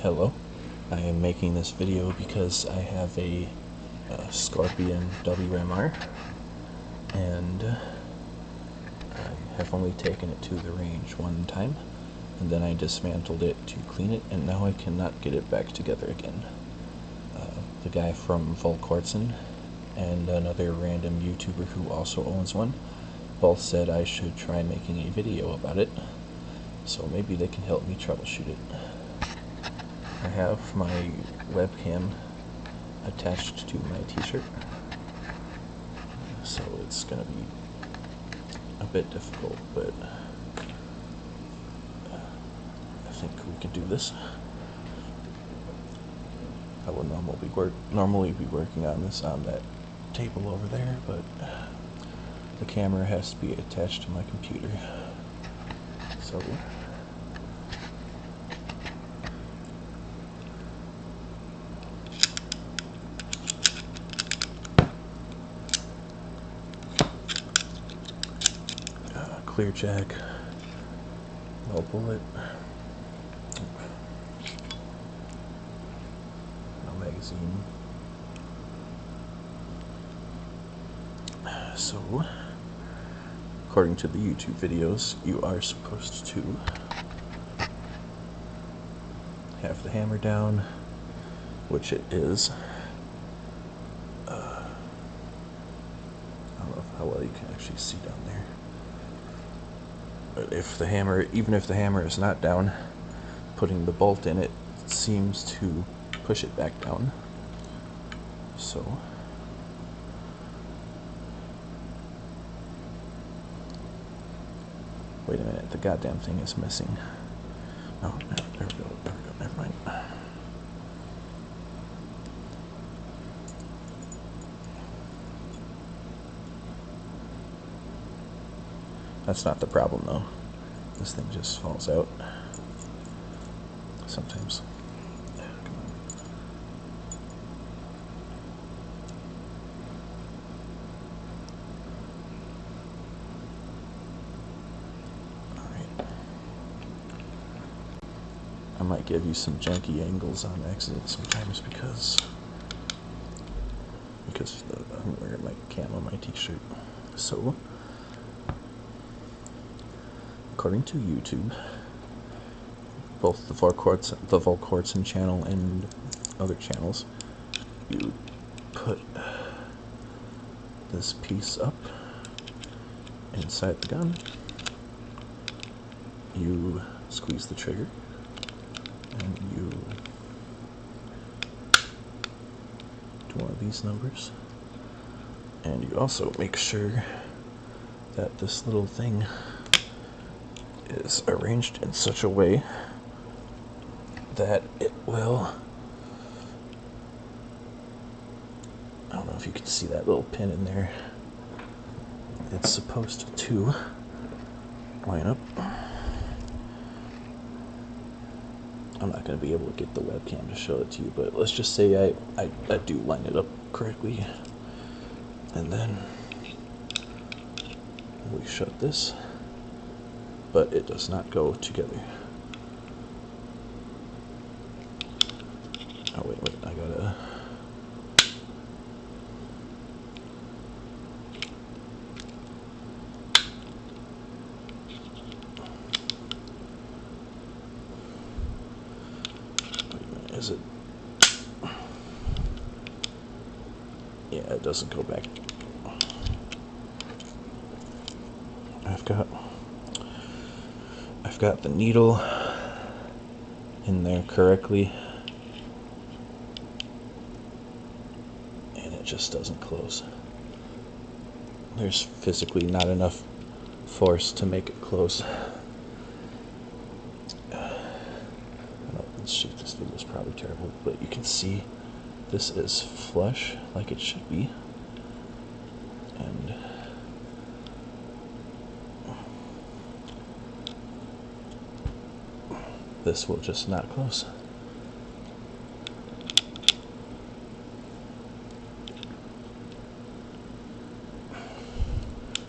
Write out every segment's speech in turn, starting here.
Hello, I am making this video because I have a Scorpion WMR, and I have only taken it to the range one time, and then I dismantled it to clean it, and now I cannot get it back together again. The guy from Volquartsen and another random YouTuber who also owns one both said I should try making a video about it, so maybe they can help me troubleshoot it. I have my webcam attached to my t-shirt, so it's gonna be a bit difficult, but I think we could do this. I will normally be working on this on that table over there, but the camera has to be attached to my computer. So clear jack, no bullet, no magazine. So, according to the YouTube videos, you are supposed to have the hammer down, which it is. I don't know how well you can actually see down there. But if the hammer, even if the hammer is not down, putting the bolt in it seems to push it back down. So wait a minute, the goddamn thing is missing. Oh, no, there we go, never mind. That's not the problem though. This thing just falls out sometimes. Come on. Alright. I might give you some janky angles on accident sometimes because I'm wearing my cam on my t-shirt. So according to YouTube, both the Volquartsen channel and other channels, you put this piece up inside the gun, you squeeze the trigger, and you do one of these numbers, and you also make sure that this little thing is arranged in such a way that it will, I don't know if you can see that little pin in there, it's supposed to line up. I'm not going to be able to get the webcam to show it to you, but let's just say I do line it up correctly, and then we shut this, but it does not go together. Oh wait, I gotta... Wait a minute, is it... Yeah, it doesn't go back. I've got the needle in there correctly, and it just doesn't close. There's physically not enough force to make it close. Let's shoot, this video is probably terrible, but you can see this is flush like it should be, and this will just not close.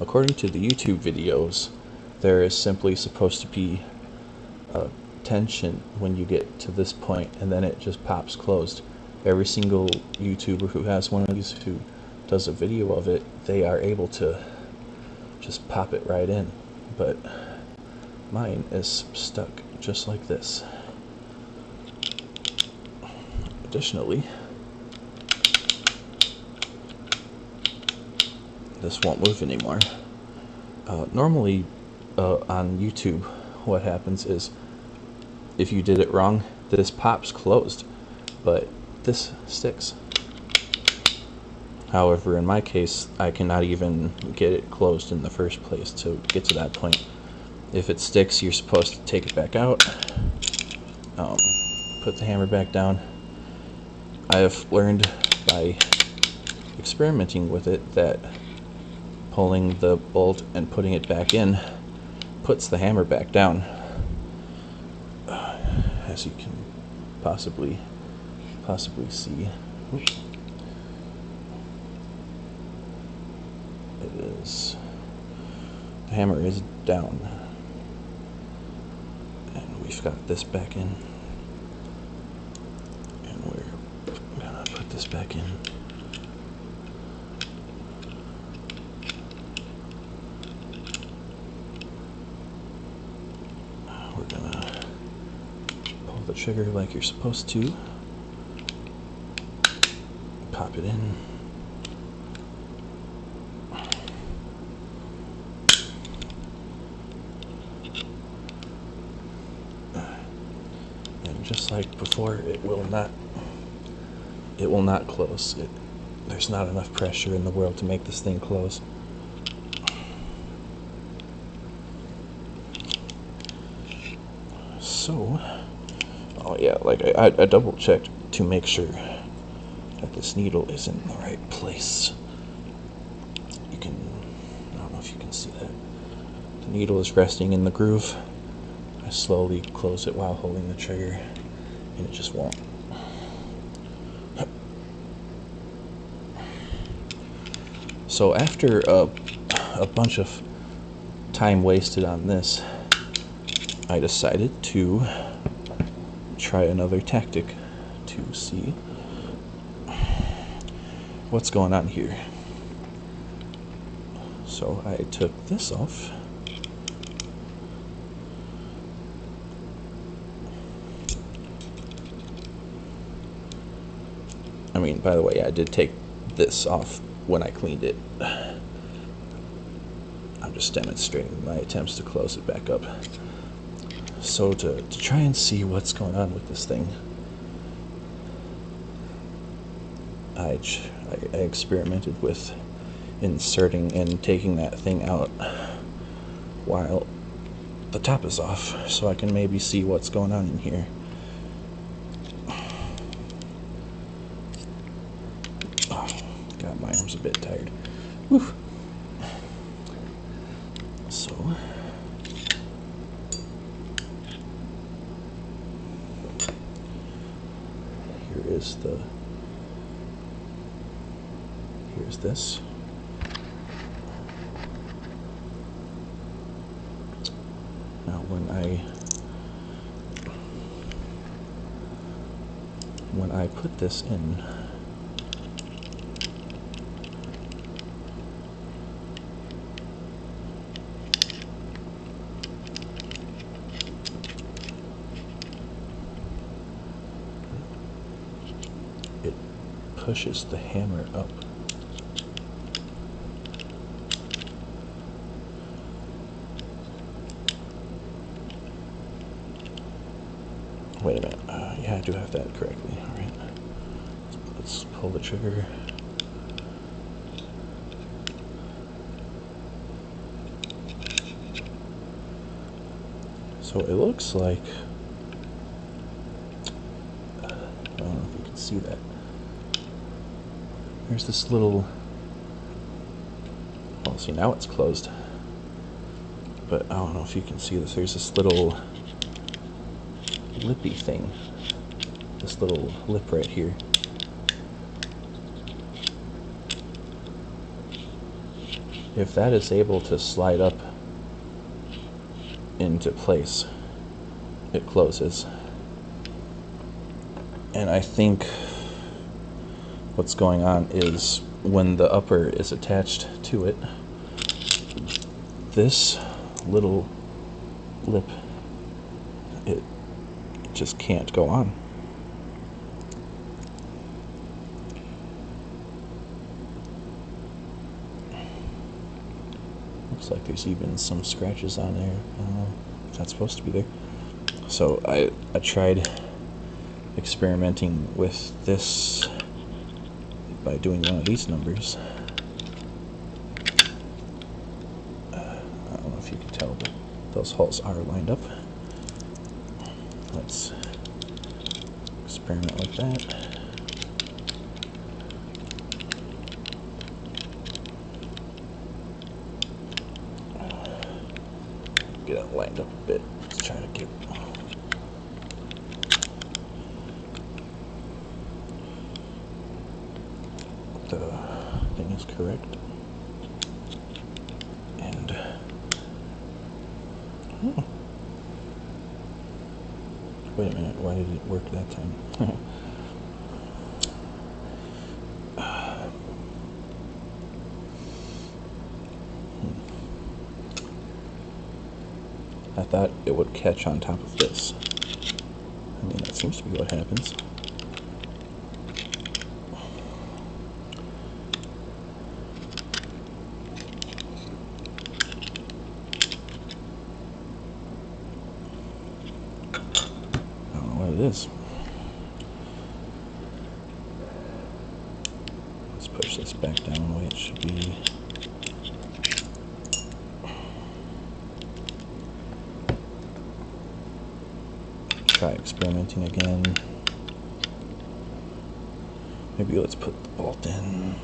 According to the YouTube videos, there is simply supposed to be a attention when you get to this point, and then it just pops closed. Every single YouTuber who has one of these, who does a video of it, they are able to just pop it right in. But mine is stuck just like this. Additionally, this won't move anymore. Normally on YouTube, what happens is if you did it wrong, this pops closed, but this sticks. However, in my case, I cannot even get it closed in the first place to get to that point. If it sticks, you're supposed to take it back out, put the hammer back down. I have learned by experimenting with it that pulling the bolt and putting it back in puts the hammer back down. As you can possibly see. Oops. It is, the hammer is down, and we've got this back in, and we're gonna put this back in. We're gonna pull the trigger like you're supposed to, pop it in. Just like before, it will not close. There's not enough pressure in the world to make this thing close. So, oh yeah, like I double checked to make sure that this needle is in the right place. You can, I don't know if you can see that. The needle is resting in the groove. I slowly close it while holding the trigger, and it just won't. So after a bunch of time wasted on this, I decided to try another tactic to see what's going on here. So I took this off. I mean, by the way, I did take this off when I cleaned it. I'm just demonstrating my attempts to close it back up. So to try and see what's going on with this thing, I experimented with inserting and taking that thing out while the top is off, so I can maybe see what's going on in here. God, my arm's a bit tired. Whew. So here's this. Now when I put this in, it pushes the hammer up. Wait a minute. Yeah, I do have that correctly. All right. Let's pull the trigger. So it looks like, I don't know if you can see that. There's this little, well, see, now it's closed. But I don't know if you can see this. There's this little lippy thing, this little lip right here. If that is able to slide up into place, it closes. And I think what's going on is when the upper is attached to it, this little lip, it just can't go on. Looks like there's even some scratches on there. It's not supposed to be there. So I tried experimenting with this by doing one of these numbers. I don't know if you can tell, but those holes are lined up. Let's experiment like that. Get it lined up a bit. Let's try to get the thing is correct. And wait a minute, why did it work that time? I thought it would catch on top of this. I mean, that seems to be what happens. I don't know what it is. Let's push this back down the way it should be. Try experimenting again. Maybe let's put the bolt in.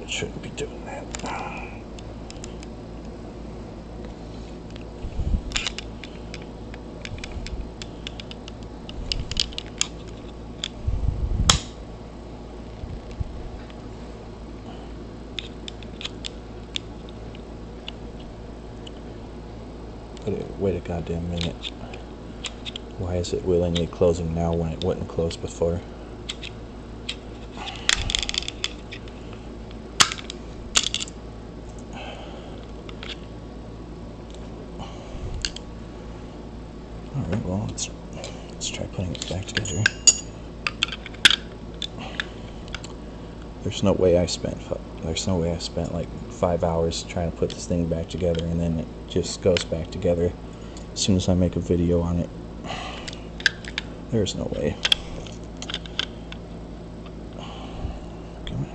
Shouldn't be doing that. Wait a goddamn minute. Why is it willingly closing now when it wouldn't close before? Alright, well, let's try putting it back together. There's no way I spent like 5 hours trying to put this thing back together, and then it just goes back together as soon as I make a video on it. There's no way. Come on.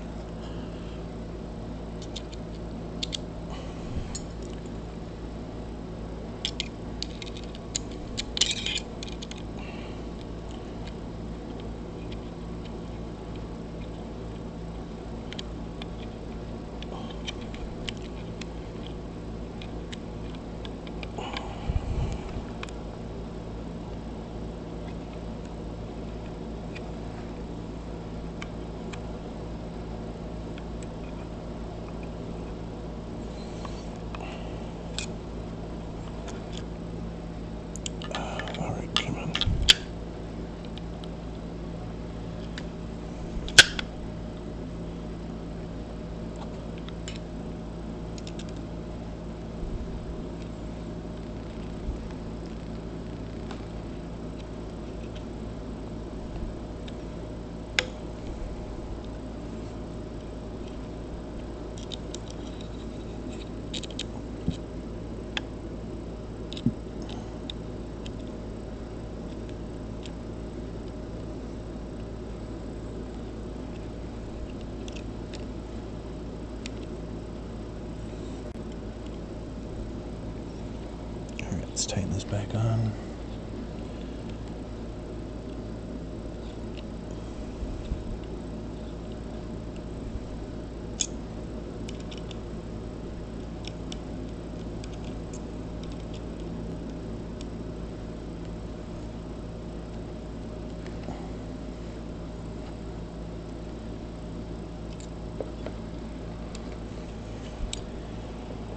Let's tighten this back on.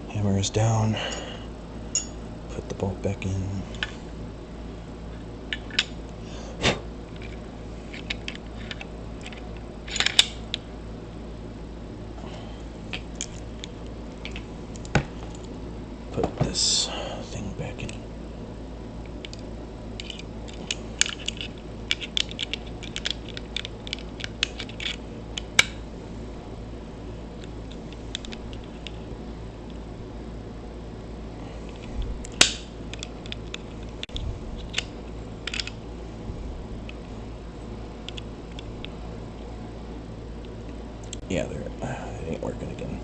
Hammer is down. Put the bolt back in. Put this thing back in. Yeah, it ain't working again.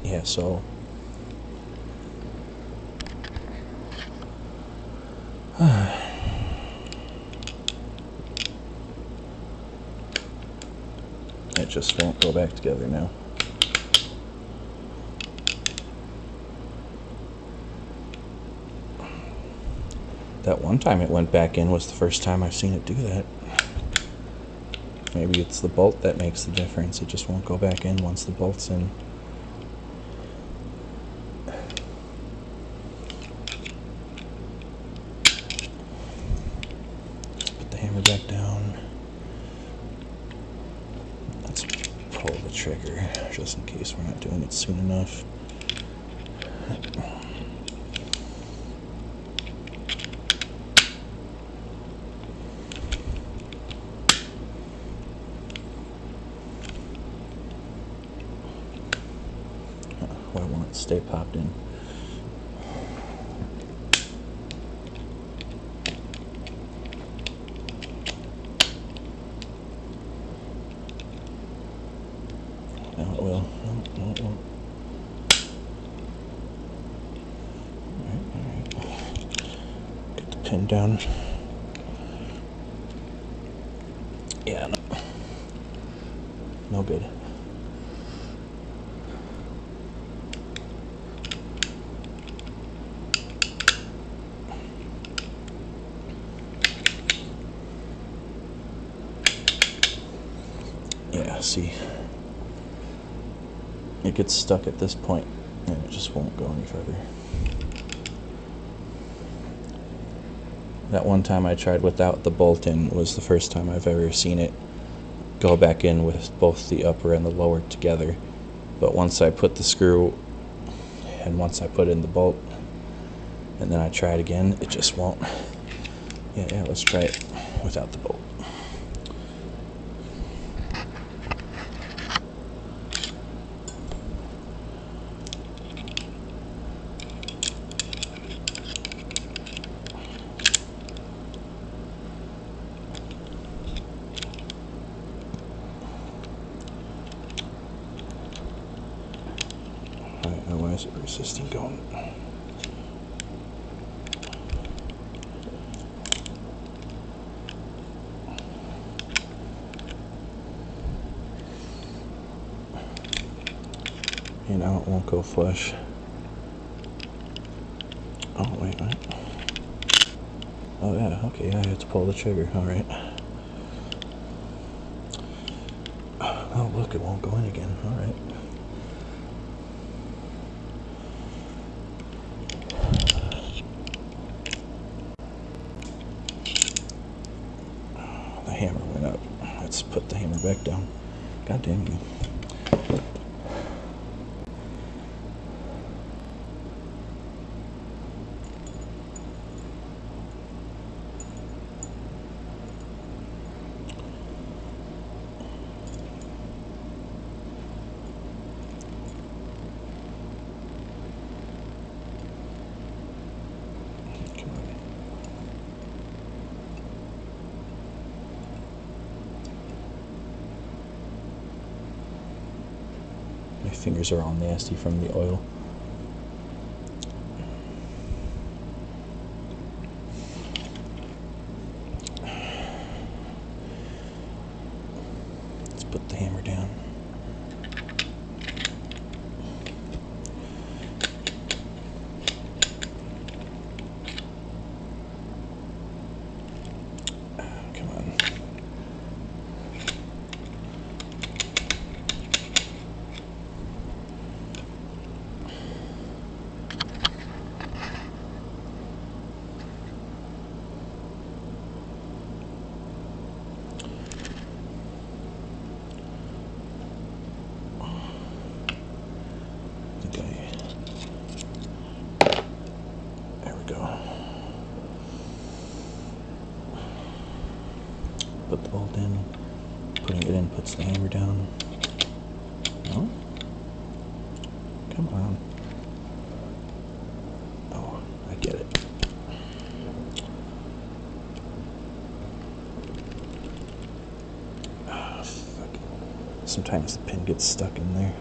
Yeah, so it just won't go back together now. That one time it went back in was the first time I've seen it do that. Maybe it's the bolt that makes the difference. It just won't go back in once the bolt's in. Put the hammer back down. Let's pull the trigger just in case we're not doing it soon enough. Why won't it stay popped in? Now it will. No, it won't. Alright. Get the pin down. Yeah, no good. Yeah, see, it gets stuck at this point and it just won't go any further. That one time I tried without the bolt in was the first time I've ever seen it go back in with both the upper and the lower together. But once I put the screw and once I put in the bolt and then I try it again, it just won't. Yeah, let's try it without the bolt. Why is it resisting going? And now it won't go flush. Oh, wait. Oh, yeah, okay, I have to pull the trigger. Alright. Oh, look, it won't go in again. Alright. The hammer went up. Let's put the hammer back down. God damn you. fingers are all nasty from the oil. Let's put the hammer down. Come on. There we go. Put the bolt in. Putting it in puts the hammer down. No? Come on. Oh, I get it. Oh, fuck. Sometimes the pin gets stuck in there.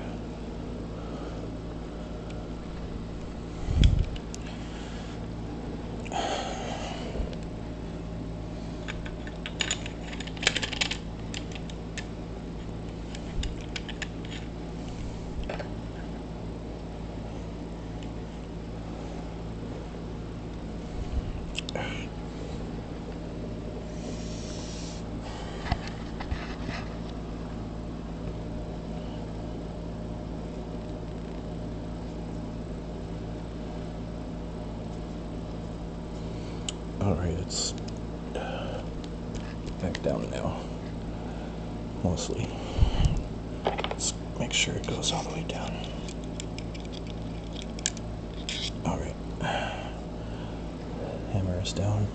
Alright, it's back down now, mostly. Let's make sure it goes all the way down. Alright, hammer is down,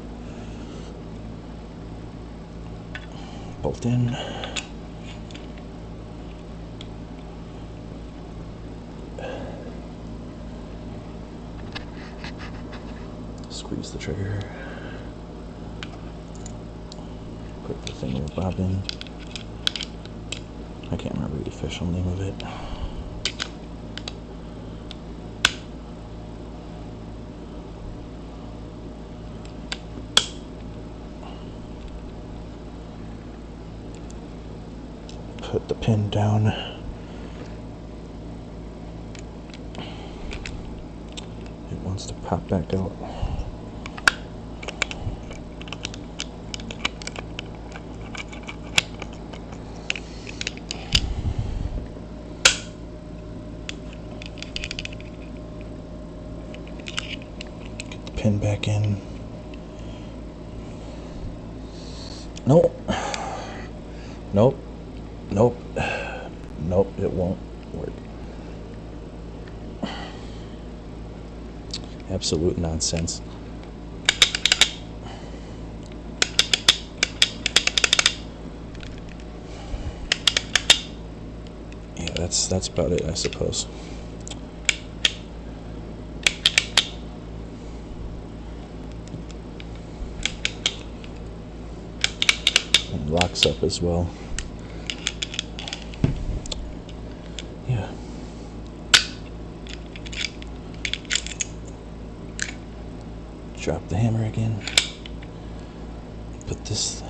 bolt in. Squeeze the trigger. Put the thing in the bobbin. I can't remember the official name of it. Put the pin down. It wants to pop back out. Pin back in. Nope. Nope. Nope. Nope, it won't work. Absolute nonsense. Yeah, that's about it, I suppose. Locks up as well. Yeah. Drop the hammer again. Put this.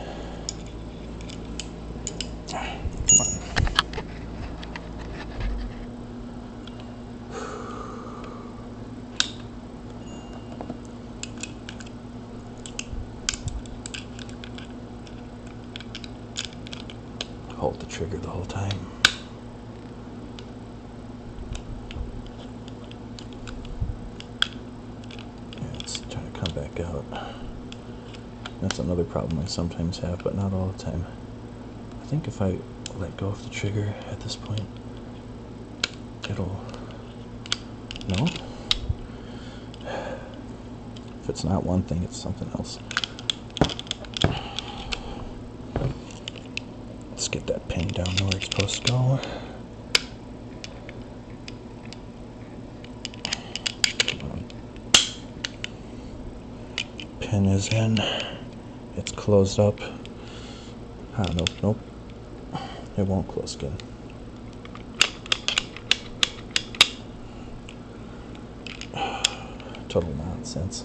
Come on. Hold the trigger the whole time. Yeah, it's trying to come back out. That's another problem I sometimes have, but not all the time. I think if I let go of the trigger at this point, it'll... No? If it's not one thing, it's something else. Let's get that pin down to where it's supposed to go. Come on. Pin is in. It's closed up. Ah, nope, nope. It won't close again. total nonsense.